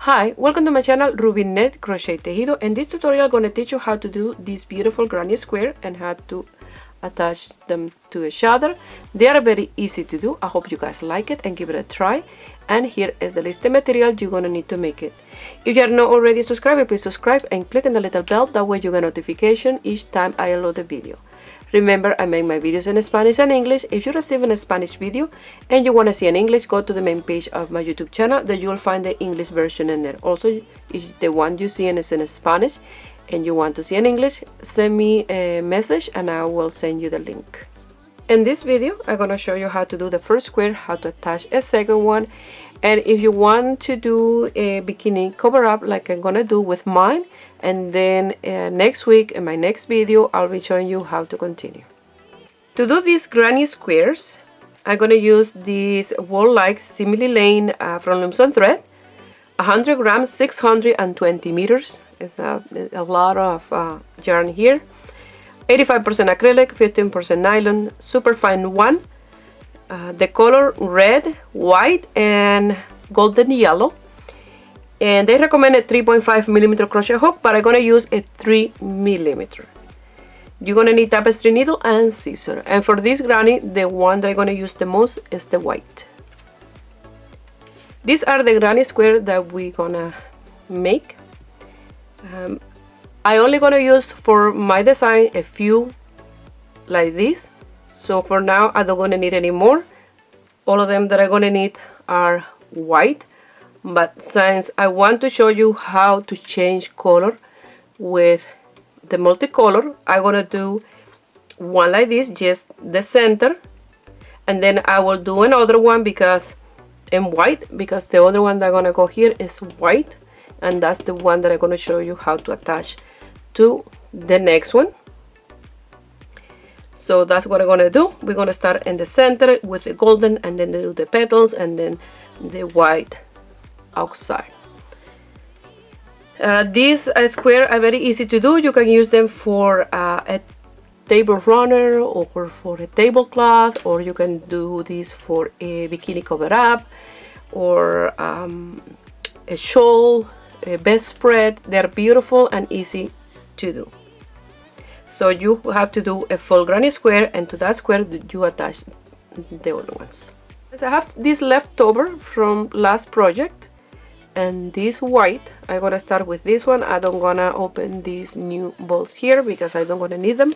Hi, welcome to my channel Ruby Net Crochet Tejido. In this tutorial I'm going to teach you how to do this beautiful granny square and how to attach them to each other. They are very easy to do. I hope you guys like it and give it a try. And here is the list of material you're going to need to make it. If you are not already subscribed, please subscribe and click on the little bell. That way you get notification each time I upload a video. Remember, I make my videos in Spanish and English. If you receive a Spanish video and you want to see in English, go to the main page of my YouTube channel that you'll find the English version in there. Also, if the one you see is in Spanish and you want to see in English, send me a message and I will send you the link. In this video, I'm going to show you how to do the first square, how to attach a second one, and if you want to do a bikini cover up like I'm going to do with mine, and then next week in my next video I'll be showing you how to continue. To do these granny squares, I'm going to use this wool-like simile lane from Looms on Thread, 100 grams, 620 meters. It's a lot of yarn here. 85% acrylic, 15% nylon, super fine one. The color red, white, and golden yellow. And they recommended 3.5 millimeter crochet hook, but I'm going to use a 3 millimeter. You're going to need tapestry needle and scissors. And for this granny, the one that I'm going to use the most is the white. These are the granny square that we're going to make. I only going to use for my design a few like this. So for now, I don't going to need any more. All of them that I'm going to need are white. But since I want to show you how to change color with the multicolor, I'm going to do one like this, just the center. And then I will do another one because in white, because the other one that I'm going to go here is white. And that's the one that I'm going to show you how to attach to the next one. So that's what I'm going to do. We're going to start in the center with the golden and then do the petals and then the white outside. These squares are very easy to do. You can use them for a table runner or for a tablecloth, or you can do this for a bikini cover up or a shawl, a bedspread. They're beautiful and easy to do. So you have to do a full granny square, and to that square you attach the other ones. So I have this leftover from last project. And this white, I'm gonna start with this one. I don't gonna open these new balls here because I don't gonna need them.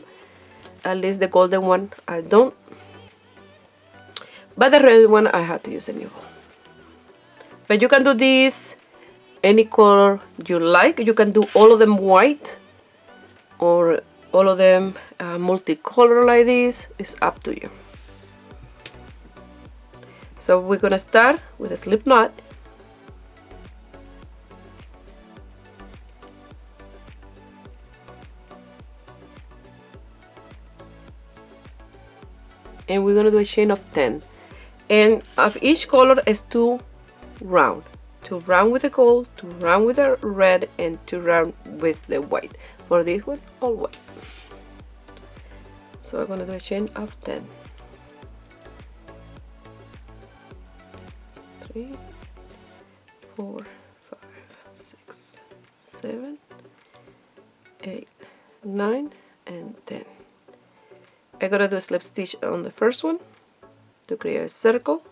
At least the golden one I don't. But the red one I have to use a new ball. But you can do this any color you like. You can do all of them white or all of them multicolor like this. It's up to you. So we're gonna start with a slip knot. And we're going to do a chain of 10, and of each color is 2 round, 2 round with the gold, 2 round with the red, and 2 round with the white. For this one, all white. So I'm going to do a chain of 10. 3, 4, 5, 6, 7, 8, 9, and 10. I'm gonna do a slip stitch on the first one to create a circle.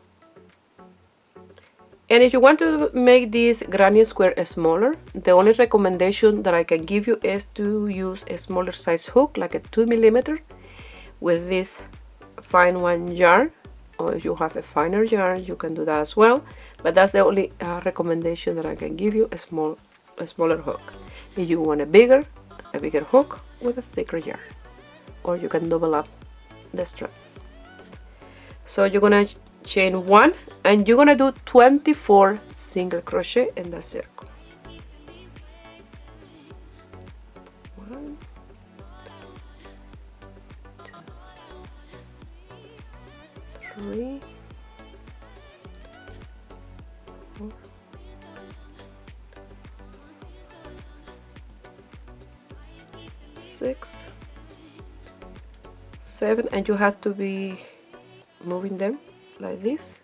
And if you want to make this granny square smaller, the only recommendation that I can give you is to use a smaller size hook, like a 2 millimeter, with this fine one yarn. Or if you have a finer yarn, you can do that as well. But that's the only recommendation that I can give you, a smaller hook. If you want a bigger hook with a thicker yarn. Or you can double up the strap. So you're gonna chain 1 and you're gonna do 24 single crochet in the circle. 1, 2, 3, 4, 6, 7, and you have to be moving them like this,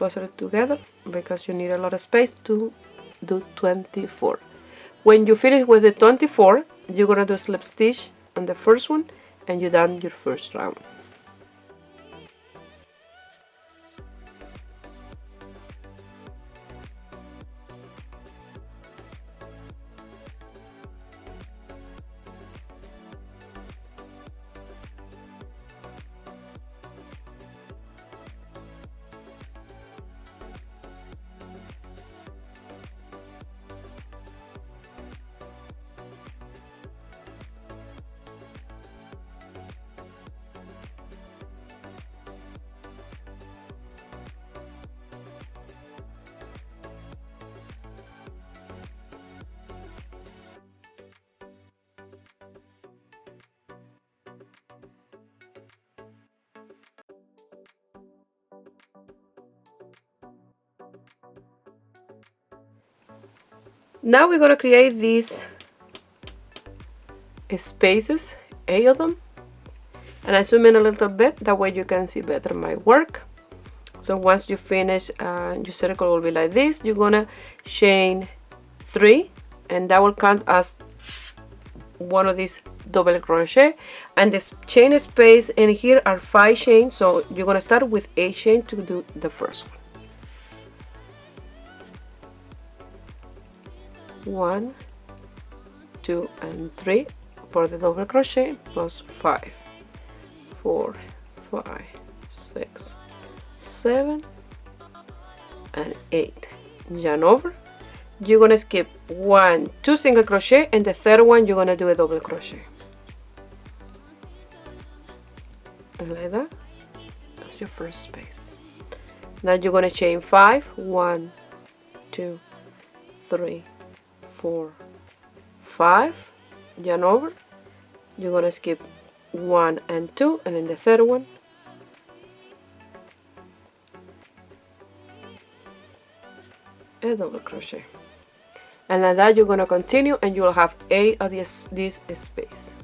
closer together because you need a lot of space to do 24. When you finish with the 24, you're gonna do a slip stitch on the first one and you're done your first round. Now we're gonna create these spaces, 8 of them, and I zoom in a little bit, that way you can see better my work. So once you finish, your circle will be like this. You're gonna chain 3, and that will count as one of these double crochet, and this chain space in here are 5 chains, so you're gonna start with 8 chains to do the first one. 1, 2, and 3 for the double crochet, plus 5, 4, 5, 6, 7, and 8. Yarn over. You're gonna skip 1, 2 single crochet, and the third one you're gonna do a double crochet. And like that. That's your first space. Now you're gonna chain 5, 1, 2, 3, 4, 5, yarn over. You're gonna skip 1 and 2, and in the third one a double crochet, and like that you're gonna continue, and you will have 8 of this space.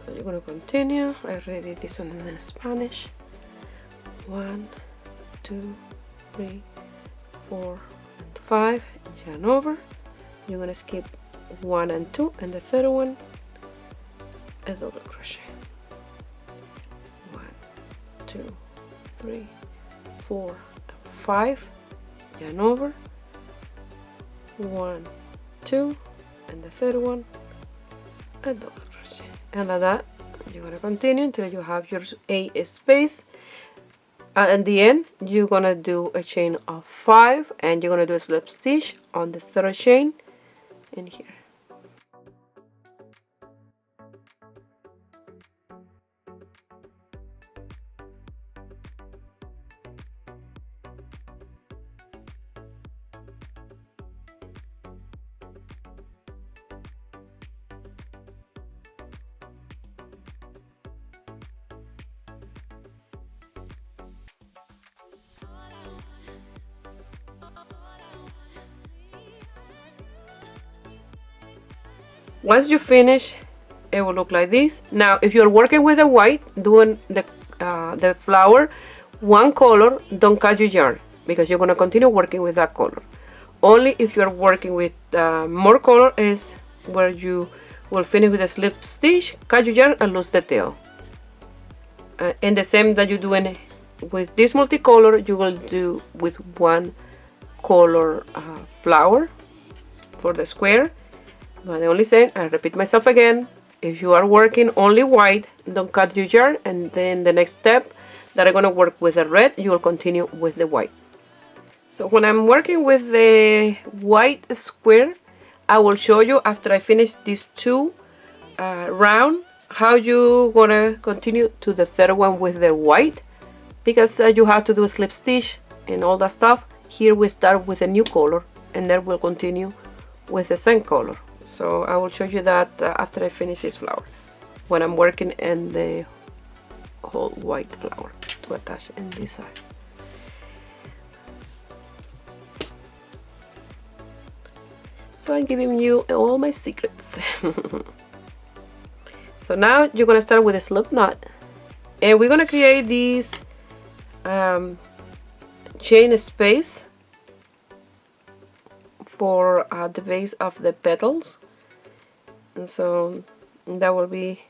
So you're gonna continue. I already did this one in Spanish. 1, 2, 3, 4, and 5. Yarn over. You're gonna skip 1 and 2, and the third one a double crochet. 1, 2, 3, 4, and 5. Yarn over. 1, 2, and the third one a double crochet, and like that you're gonna continue until you have your 8 space. At the end you're gonna do a chain of 5, and you're gonna do a slip stitch on the third chain in here. Once you finish, it will look like this. Now if you're working with a white, doing the flower one color, don't cut your yarn, because you're going to continue working with that color. Only if you're working with more color is where you will finish with a slip stitch, cut your yarn, and lose the tail. And the same that you're doing with this multicolor, you will do with one color flower for the square. But the only thing, I repeat myself again, if you are working only white, don't cut your yarn, and then the next step that I'm going to work with the red, you will continue with the white. So when I'm working with the white square, I will show you after I finish these 2 round how you gonna continue to the third one with the white, because you have to do a slip stitch and all that stuff. Here we start with a new color, and then we'll continue with the same color. So I will show you that after I finish this flower, when I'm working in the whole white flower to attach in this side. So I'm giving you all my secrets. So now you're gonna start with a slip knot, and we're gonna create these chain a space for the base of the petals, and so that will be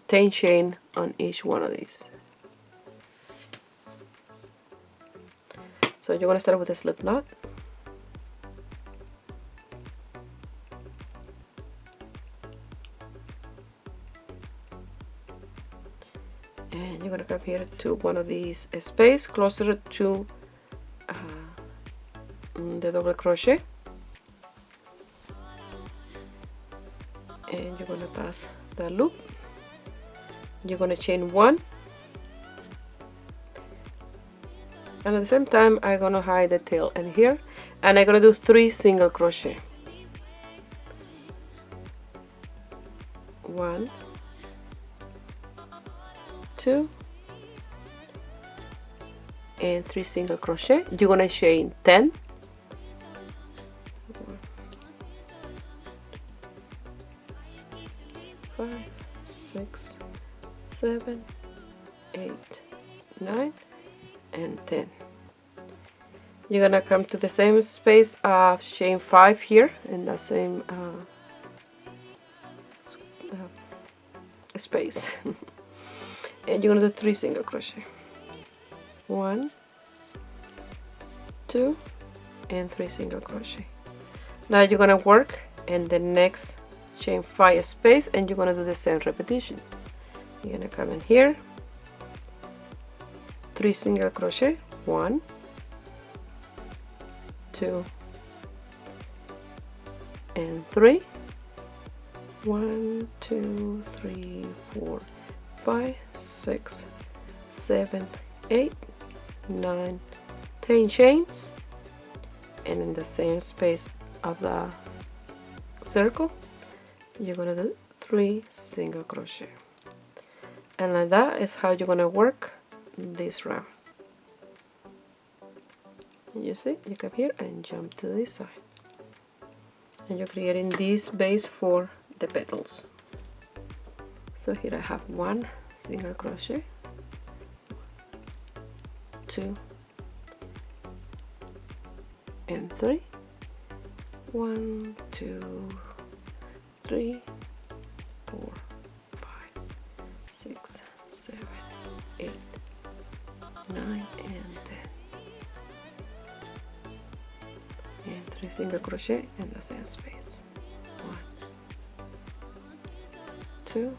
10 chain on each one of these. So you're going to start with a slip knot, and you're going to come here to one of these space closer to the double crochet, and you're going to pass the loop. You're going to chain 1, and at the same time I'm going to hide the tail in here, and I'm going to do 3 single crochet. 1, 2, and 3 single crochet. You're going to chain 10, 5, 6, 7, 8, 9, and 10. You're gonna come to the same space of chain 5 here in the same space, and you're gonna do 3 single crochet. 1, 2, and 3 single crochet. Now you're gonna work in the next chain 5 space, and you're gonna do the same repetition. You're gonna come in here, 3 single crochet, 1, 2, and 3. 1, 2, 3, 4, 5, 6, 7, 8, 9, 10 chains, and in the same space of the circle you're gonna do 3 single crochet, and like that is how you're gonna work this round. You see, you come here and jump to this side, and you're creating this base for the petals. So here I have 1 single crochet, 2, and 3. 1, 2, 3, 4, 5, 6, 7, 8, 9, and 10. And 3 single crochet in the same space. 1, 2,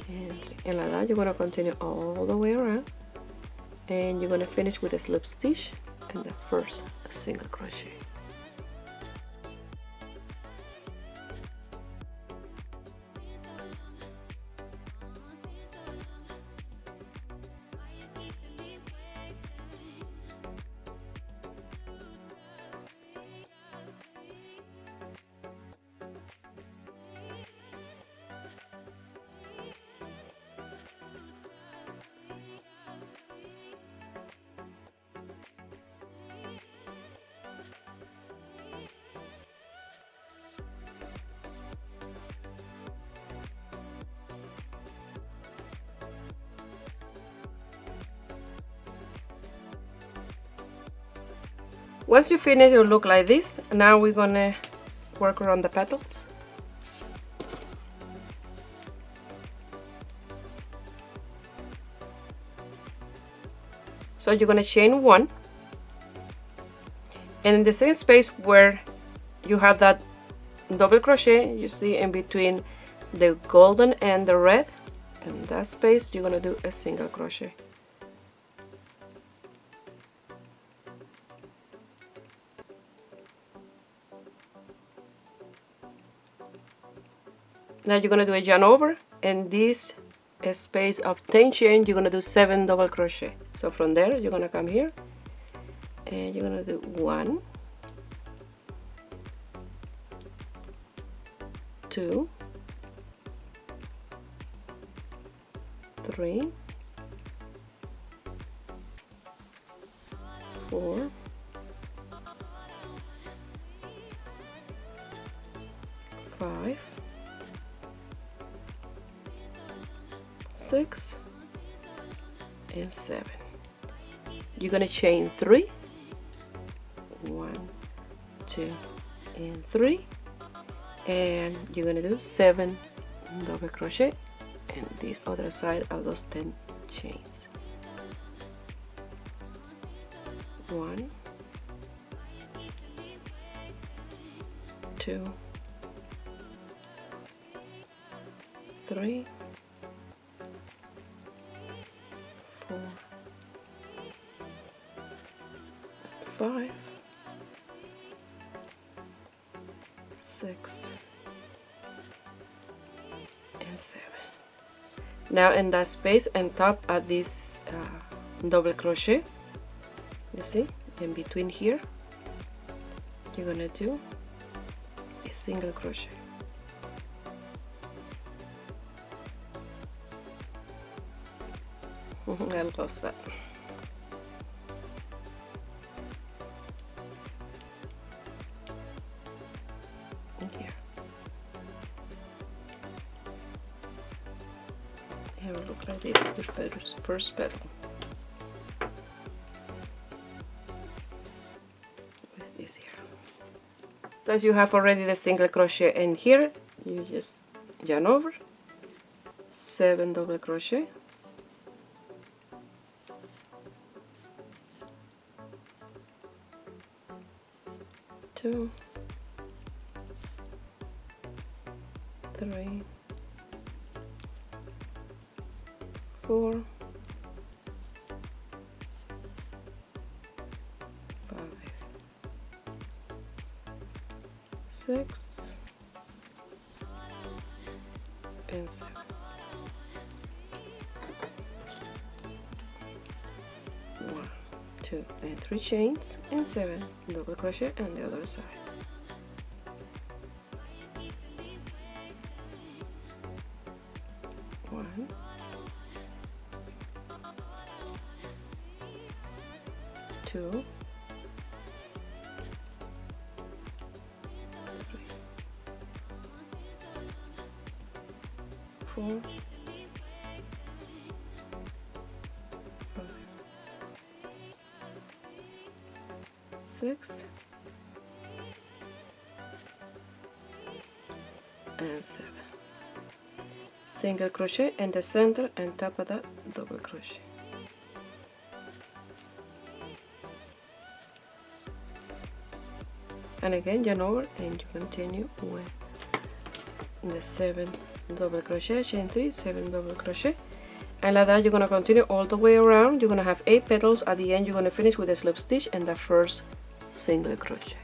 and 3. And like that you're going to continue all the way around, and you're going to finish with a slip stitch and the first single crochet. Once you finish, it'll look like this. Now we're gonna work around the petals. So you're gonna chain 1, and in the same space where you have that double crochet, you see in between the golden and the red, in that space you're gonna do a single crochet. Now you're gonna do a yarn over, and this space of 10 chain you're gonna do 7 double crochet. So from there you're gonna come here, and you're gonna do 1, 2, 3, 4, 5, 6, and 7. you're gonna chain 3, 1, 2 and 3, and you're gonna do 7 double crochet in this other side of those 10 chains. 1, 2, 3, 4, 5, 6 and 7. Now in that space and top at this double crochet, you see, in between here, you're gonna do a single crochet. I lost that. In here. It will look like this, your first petal. With this here. So as you have already the single crochet in here, you just yarn over, 7 double crochet, 2, 3, 4, 5, 6 and 7. 1, 2 and 3 chains and 7 double crochet on the other side. One, 2, 3, 4, 5, 6 and 7. Single crochet in the center and top of that double crochet. And again yarn over and you continue with the 7 double crochet, chain 3, 7 double crochet, and like that you're going to continue all the way around. You're going to have 8 petals. At the end you're going to finish with a slip stitch and the first single crochet.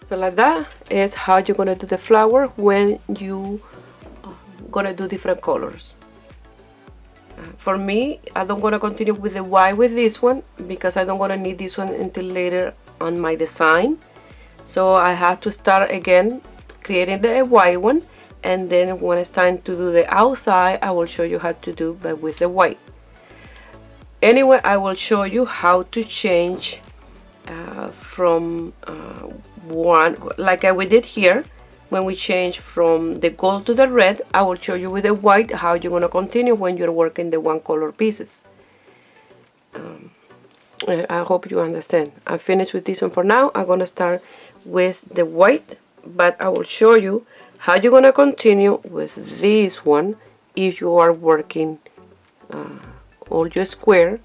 So like that is how you're gonna do the flower when you gonna do different colors. For me, I don't gonna continue with the white with this one because I don't gonna need this one until later on my design. So I have to start again creating the white one, and then when it's time to do the outside, I will show you how to do but with the white. Anyway, I will show you how to change from one, like we did here. When we change from the gold to the red, I will show you with the white how you're going to continue when you're working the one color pieces. I hope you understand. I'm finished with this one for now. I'm going to start with the white, but I will show you how you're going to continue with this one if you are working all your square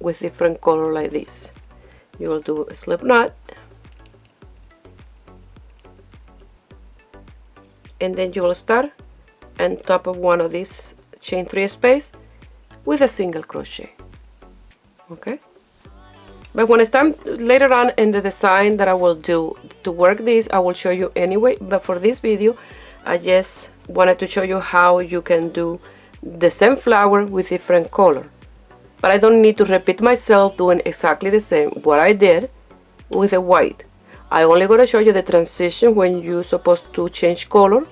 with different color like this. You will do a slip knot, and then you will start on top of one of these chain 3 space with a single crochet. Okay, but when it's time later on in the design that I will do to work this, I will show you anyway. But for this video, I just wanted to show you how you can do the same flower with different color. But I don't need to repeat myself doing exactly the same what I did with the white. I only going to show you the transition when you're supposed to change color,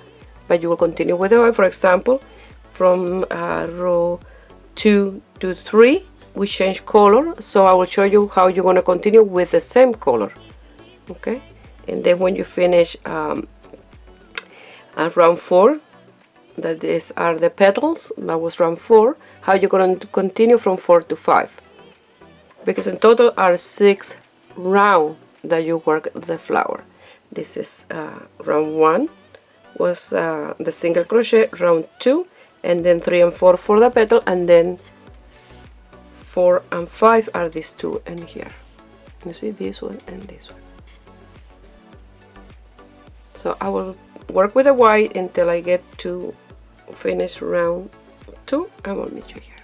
but you will continue with the white. For example, from row 2 to 3, we change color, so I will show you how you're going to continue with the same color. Okay, and then when you finish at round 4, that these are the petals, that was round 4, how you're going to continue from 4 to 5, because in total are 6 rounds that you work the flower. This is round 1 was the single crochet, round 2, and then 3 and 4 for the petal, and then 4 and 5 are these two in here. You see this one and this one. So I will work with the white until I get to finish round 2. I will meet you here.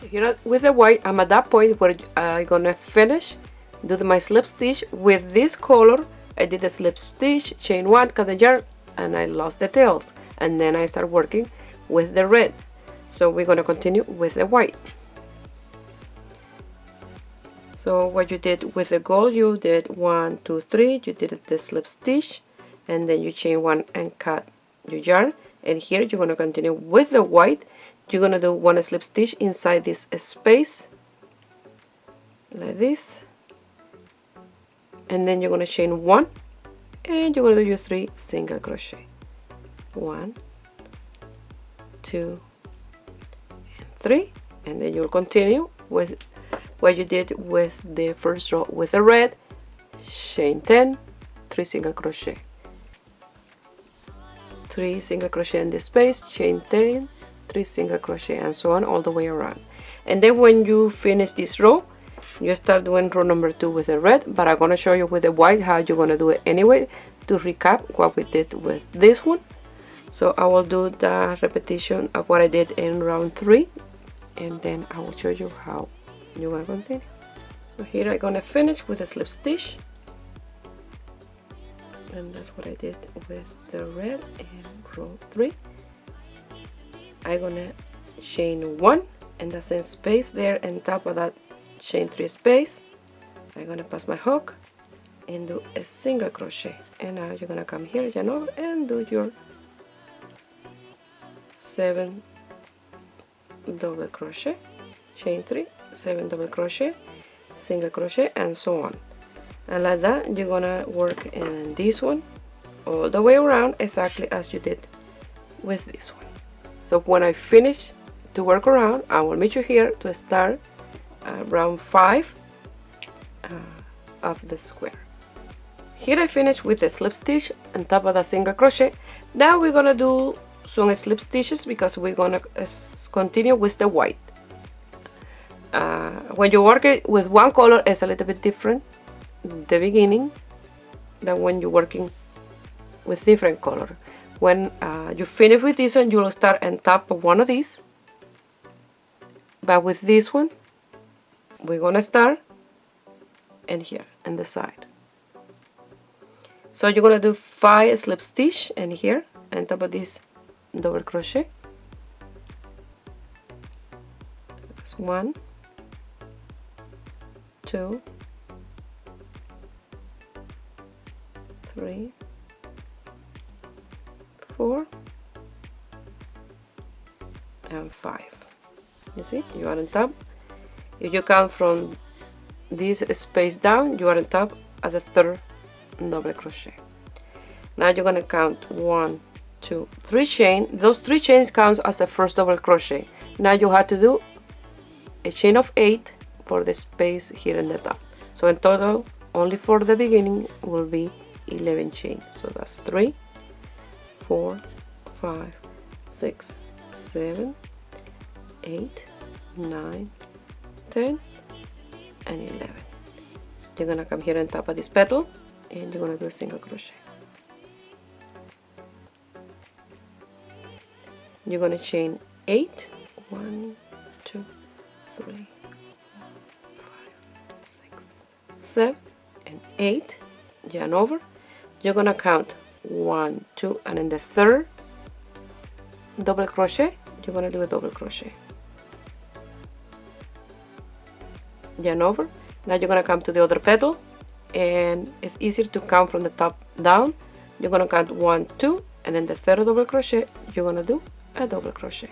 Here with the white, I'm at that point where I'm gonna finish, do my slip stitch with this color. I did a slip stitch, chain 1, cut the yarn, and I lost the tails, and then I start working with the red. So we're gonna continue with the white. So what you did with the gold, you did 1, 2, 3, you did the slip stitch, and then you chain 1 and cut your yarn. And here you're going to continue with the white. You're going to do 1 slip stitch inside this space like this, and then you're going to chain 1, and you're going to do your 3 single crochet. 1, 2, and 3, and then you'll continue with what you did with the first row with the red. Chain 10, 3 single crochet, 3 single crochet in this space, chain 10, 3 single crochet, and so on all the way around. And then when you finish this row, you start doing row number 2 with the red, but I'm going to show you with the white how you're going to do it anyway to recap what we did with this one. So I will do the repetition of what I did in round 3, and then I will show you how you're going to continue. So here I'm going to finish with a slip stitch, and that's what I did with the red in row 3. I'm gonna chain 1 in the same space there, and top of that chain 3 space I'm gonna pass my hook and do a single crochet. And now you're gonna come here, you know, and do your 7 double crochet, chain 3, 7 double crochet, single crochet, and so on. And like that you're gonna work in this one all the way around exactly as you did with this one. So when I finish to work around, I will meet you here to start round 5 of the square. Here I finished with a slip stitch on top of the single crochet. Now we're gonna do some slip stitches because we're gonna continue with the white. When you work it with one color, it's a little bit different the beginning than when you're working with different color. When you finish with this one, you'll start on top of one of these, but with this one we're gonna start in here on the side. So you're gonna do 5 slip stitch and here on top of this double crochet. That's 1, 2, 3, 4, and 5. You see, you are on top. If you count from this space down, you are on top at the 3rd double crochet. Now you're going to count 1, 2, 3 chain. Those 3 chains count as the first double crochet. Now you have to do a chain of 8 for the space here in the top. So in total, only for the beginning will be 11 chains. So that's 3, 4, 5, 6, 7, 8, 9, 10, and 11. You're gonna come here on top of this petal and you're gonna do a single crochet. You're gonna chain 8, 1, 2, 3, 4, 5, 6, 7, and 8. Yarn over. You're gonna count 1, 2, and in the 3rd double crochet, you're gonna do a double crochet. Yarn over. Now you're gonna come to the other petal, and it's easier to count from the top down. You're gonna count 1, 2, and in the 3rd double crochet, you're gonna do a double crochet.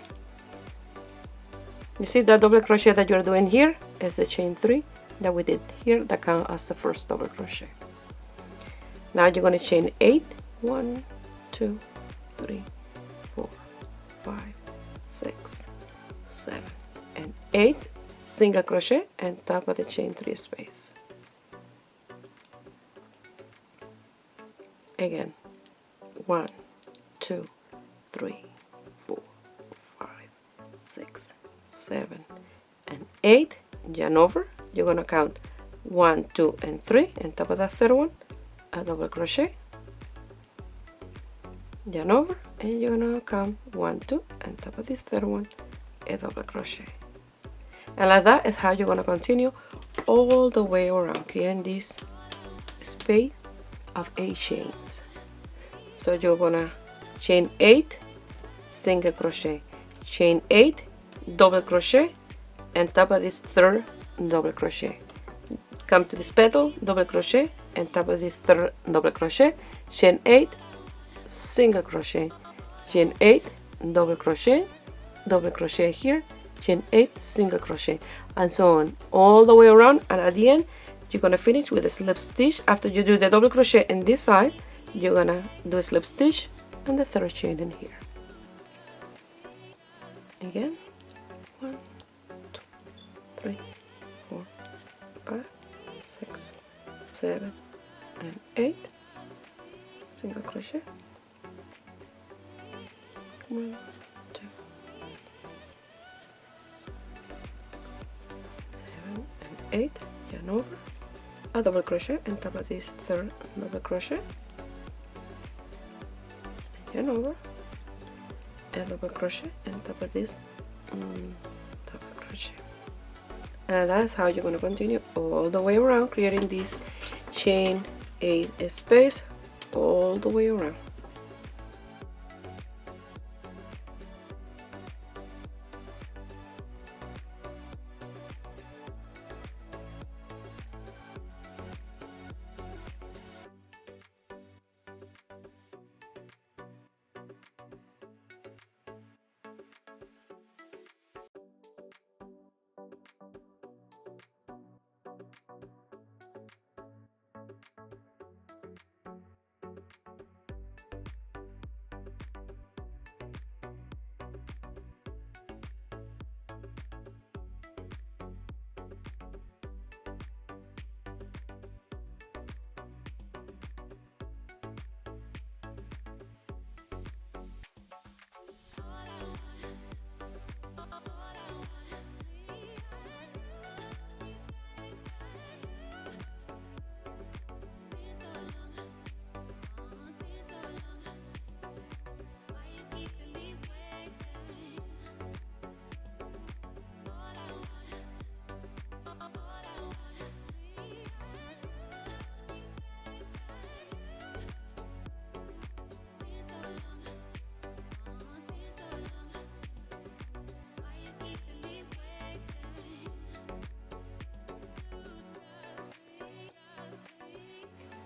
You see that double crochet that you're doing here is the chain 3 that we did here that count as the first double crochet. Now you're gonna chain 8, 1, 2, 3, 4, 5, 6, 7, and 8. Single crochet and top of the chain 3 space. Again, 1, 2, 3, 4, 5, 6, 7, and 8. Yarn over. You're gonna count 1, 2, and 3, and top of that 3rd one, a double crochet. Yarn over, and you're gonna count 1, 2, and top of this 3rd one, a double crochet. And like that is how you're going to continue all the way around, creating this space of 8 chains. So you're going to chain 8, single crochet, chain 8, double crochet, and top of this 3rd double crochet. Come to this petal, double crochet, and top of this 3rd double crochet, chain 8, single crochet, chain 8, double crochet here, chain 8, single crochet, and so on all the way around. And at the end you're gonna finish with a slip stitch. After you do the double crochet in this side, you're gonna do a slip stitch and the 3rd chain in here. Again, 1, 2, 3, 4, 5, 6, 7, and 8. Single crochet. 1, 2, 8, yarn over, a double crochet on top of this 3rd double crochet, yarn over, a double crochet on top of this double crochet. And that's how you're going to continue all the way around, creating this chain 8 space all the way around.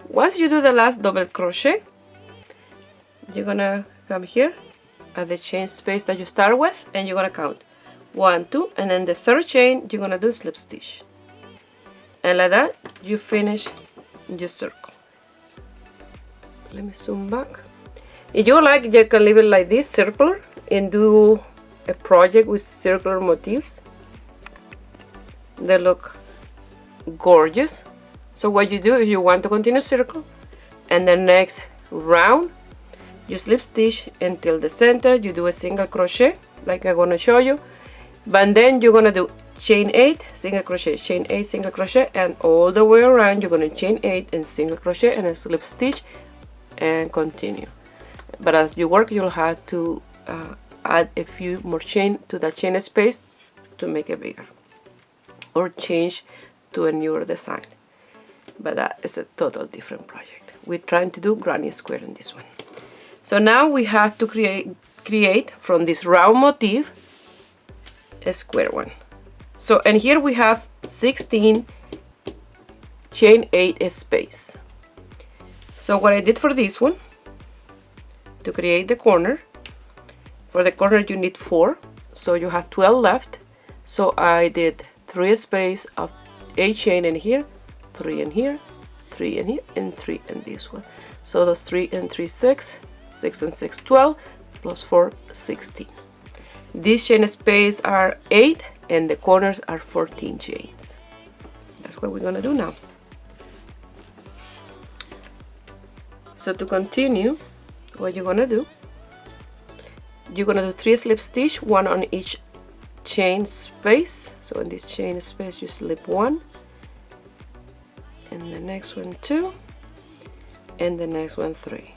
Once you do the last double crochet, you're gonna come here at the chain space that you start with, and you're gonna count 1, 2, and then the third chain you're gonna do slip stitch, and like that you finish your circle. Let me zoom back. If you like, you can leave it like this, circular, and do a project with circular motifs. They look gorgeous. So what you do, if you want to continue circle, and the next round you slip stitch until the center, you do a single crochet like I'm gonna show you, but then you're gonna do chain 8, single crochet, chain 8, single crochet, and all the way around you're gonna chain 8 and single crochet and a slip stitch and continue. But as you work, you'll have to add a few more chain to that chain space to make it bigger, or change to a newer design. But that is a total different project. We're trying to do granny square in this one. So now we have to create from this round motif a square one. So, and here we have 16 chain 8 space. So what I did for this one, to create the corner, for the corner you need 4, so you have 12 left. So I did 3 space of 8 chain in here, 3 in here, 3 in here, and 3 in this one. So those 3 and 3, 6, 6 and 6, 12, plus 4, 16. These chain space are 8 and the corners are 14 chains. That's what we're gonna do now. So to continue, what you're gonna do, you're gonna do 3 slip stitch, 1 on each chain space. So in this chain space you slip 1, and the next one 2, and the next one 3.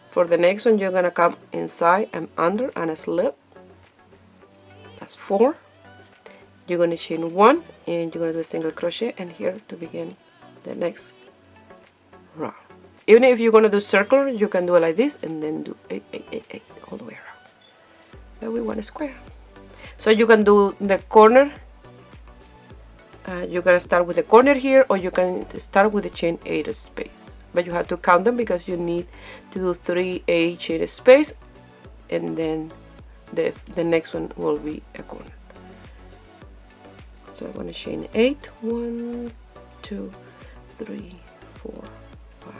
For the next one you're gonna come inside and under and a slip. That's 4. You're gonna chain 1 and you're gonna do a single crochet, and here to begin the next round. Even if you're gonna do circular, you can do it like this and then do 8, 8, 8, 8 all the way around. But we want a square. So you can do the corner. You're gonna start with the corner here, or you can start with the chain 8 space. But you have to count them because you need to do 3 8 chain space, and then the next one will be a corner. So I'm gonna chain 8, 1, 2, 3, 4, 5,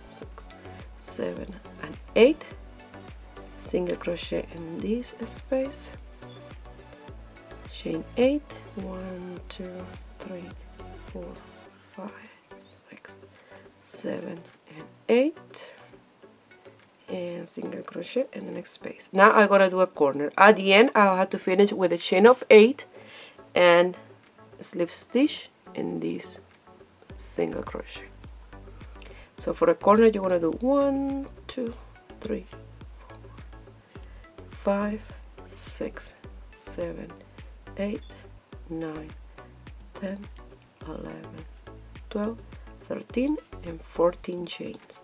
6, 7, and 8. Single crochet in this space. Chain 8, 1, 2, 3, 4, 5, 6, 7, and 8. And single crochet in the next space. Now I'm gonna do a corner. At the end I'll have to finish with a chain of 8 and slip stitch in this single crochet. So for a corner you're gonna do 1, 2, 3, 4, 5, 6, 7, 8, 9, 10, 11, 12, 13, and 14 chains.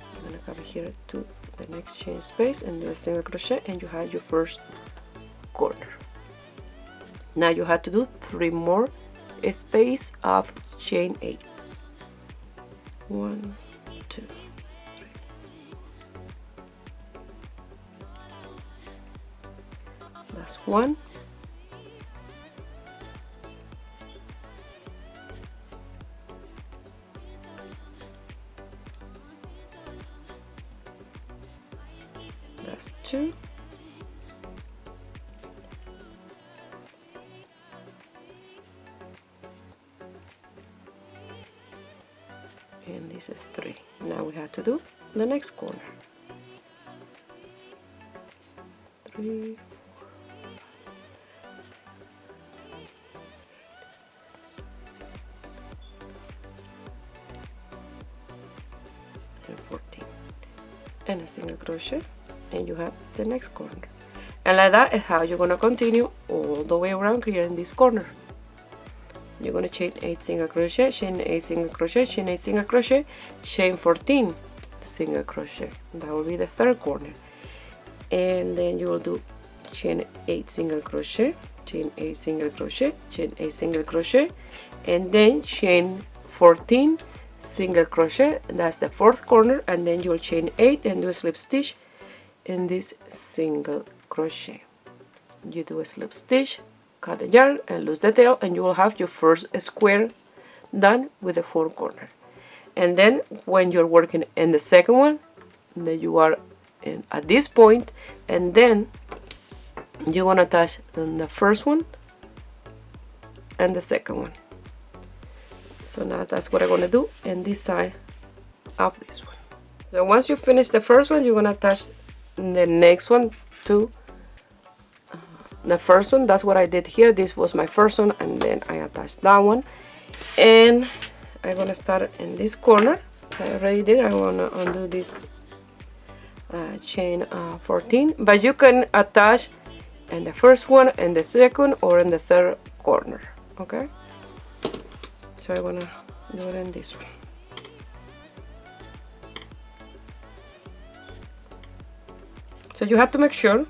I'm gonna come here to the next chain space and do a single crochet, and you have your first corner. Now you have to do 3 more space of chain 8. 1, 2, 3. That's 1. That's 2. And this is 3. Now we have to do the next corner. 3, 4, 5, and 14. And a single crochet, and you have the next corner. And like that is how you're going to continue all the way around creating this corner. You're going to chain 8 single crochet, chain 8 single crochet, chain 8 single crochet, chain 14 single crochet. That will be the third corner. And then you will do chain 8 single crochet, chain 8 single crochet, chain 8 single crochet, and then chain 14 single crochet, that's the fourth corner, and then you'll chain 8 and do a slip stitch in this single crochet. You do a slip stitch, cut the yarn and lose the tail, and you will have your first square done with the 4 corner. And then when you're working in the second one, then you are at this point, and then you want to attach the first one and the second one. So now that's what I'm going to do in this side of this one. So once you finish the first one, you're going to attach the next one to the first one. That's what I did here. This was my first one, and then I attached that one. And I'm going to start in this corner. I already did. I want to undo this chain 14, but you can attach in the first one, and the second, or in the third corner. Okay, so I want to do it in this one. So you have to make sure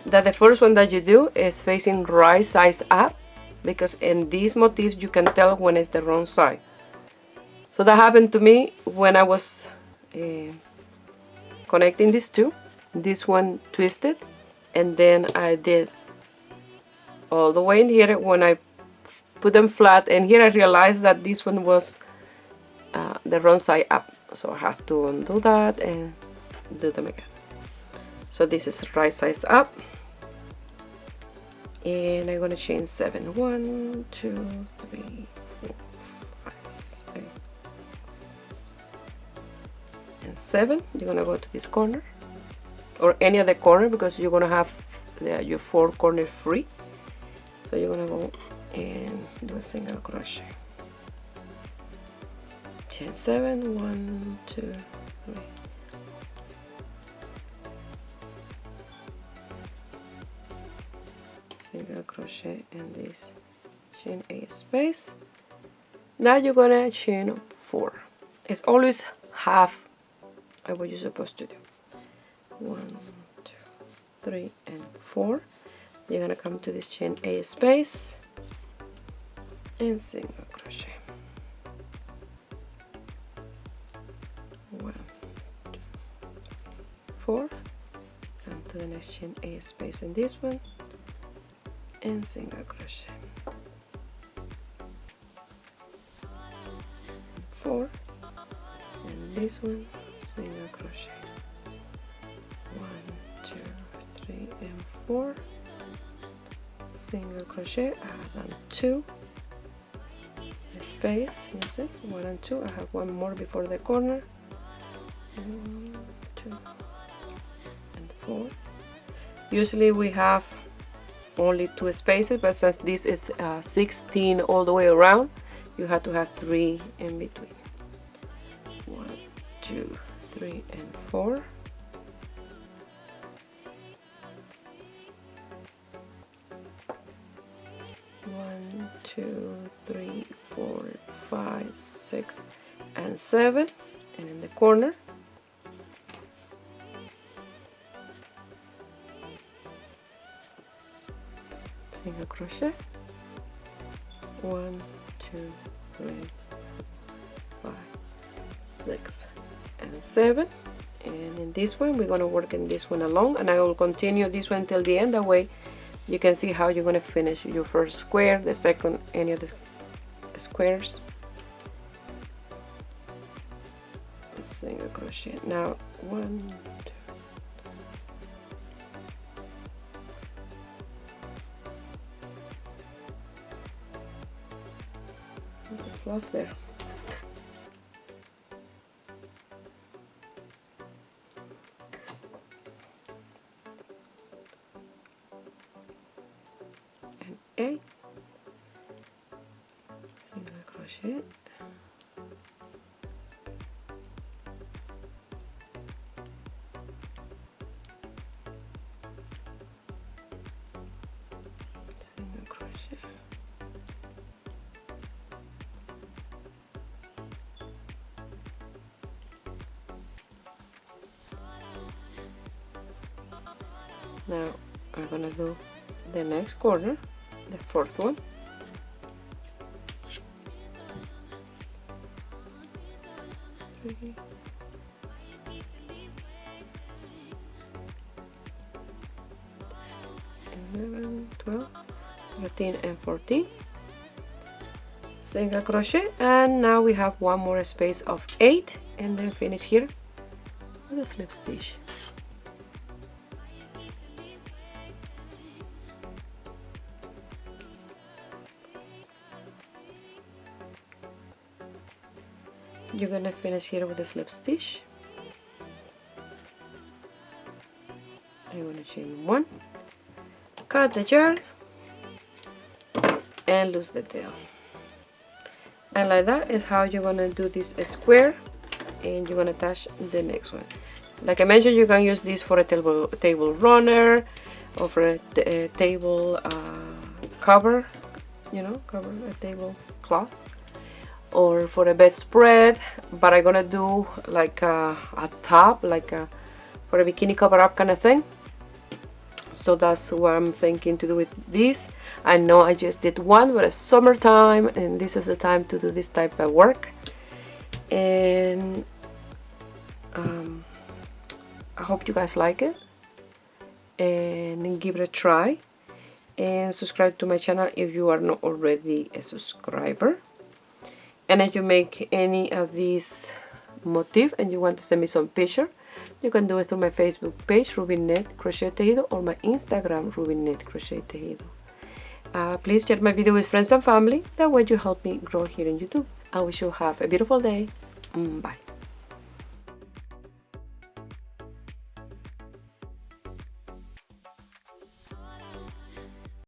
that the first one that you do is facing right sides up, because in these motifs you can tell when it's the wrong side. So that happened to me when I was connecting these two. This one twisted, and then I did all the way in here when I put them flat, and here I realized that this one was the wrong side up, so I have to undo that and do them again. So this is right size up, and I'm gonna chain 7. 1, 2, 3, 4, 5, 6, and 7. You're gonna go to this corner or any other corner, because you're gonna have your 4 corners free. So you're gonna go and do a single crochet, chain 7. 1, 2, 3. Single crochet in this chain a space. Now you're gonna chain 4. It's always half of what you're supposed to do. 1, 2, 3, and 4. You're gonna come to this chain a space and single crochet. 1, 2, 4. Come to the next chain a space in this one and single crochet. 4, and this one single crochet. 1, 2, 3, and 4. Single crochet. I have done 2 space. You see, 1 and 2. I have one more before the corner. 1, 2, and 4. Usually we have only 2 spaces, but since this is 16 all the way around, you have to have 3 in between. 1, 2, 3, and 4. 1, 2, 3, 4, 5, 6, and 7, and in the corner. Single crochet. 1, 2, 3, 5, 6, and 7, and in this one we're going to work in this one along, and I will continue this one till the end. That way you can see how you're going to finish your first square, the second, any of the squares. Single crochet. Now 1, 2. There's a fluff there. And 8. Single crochet. Single crochet. Now I'm gonna do the next corner, the fourth one. 3, 11, 12, 13 and 14. Single crochet, and now we have one more space of 8, and then finish here with a slip stitch. You're gonna finish here with a slip stitch. I'm gonna chain 1, cut the yarn, and loose the tail. And like that is how you're gonna do this square, and you're gonna attach the next one. Like I mentioned, you can use this for a table runner, or for a table cover, cover a tablecloth, or for a bedspread. But I'm gonna do like a top, like for a bikini cover-up kind of thing. So that's what I'm thinking to do with this. I know I just did one, but it's summertime, and this is the time to do this type of work. And I hope you guys like it, and give it a try, and subscribe to my channel if you are not already a subscriber. And if you make any of these motifs and you want to send me some picture, you can do it through my Facebook page, Rubinnet Crochet Tejido, or my Instagram, Rubinnet Crochet Tejido. Please share my video with friends and family. That way you help me grow here in YouTube. I wish you have a beautiful day. Bye.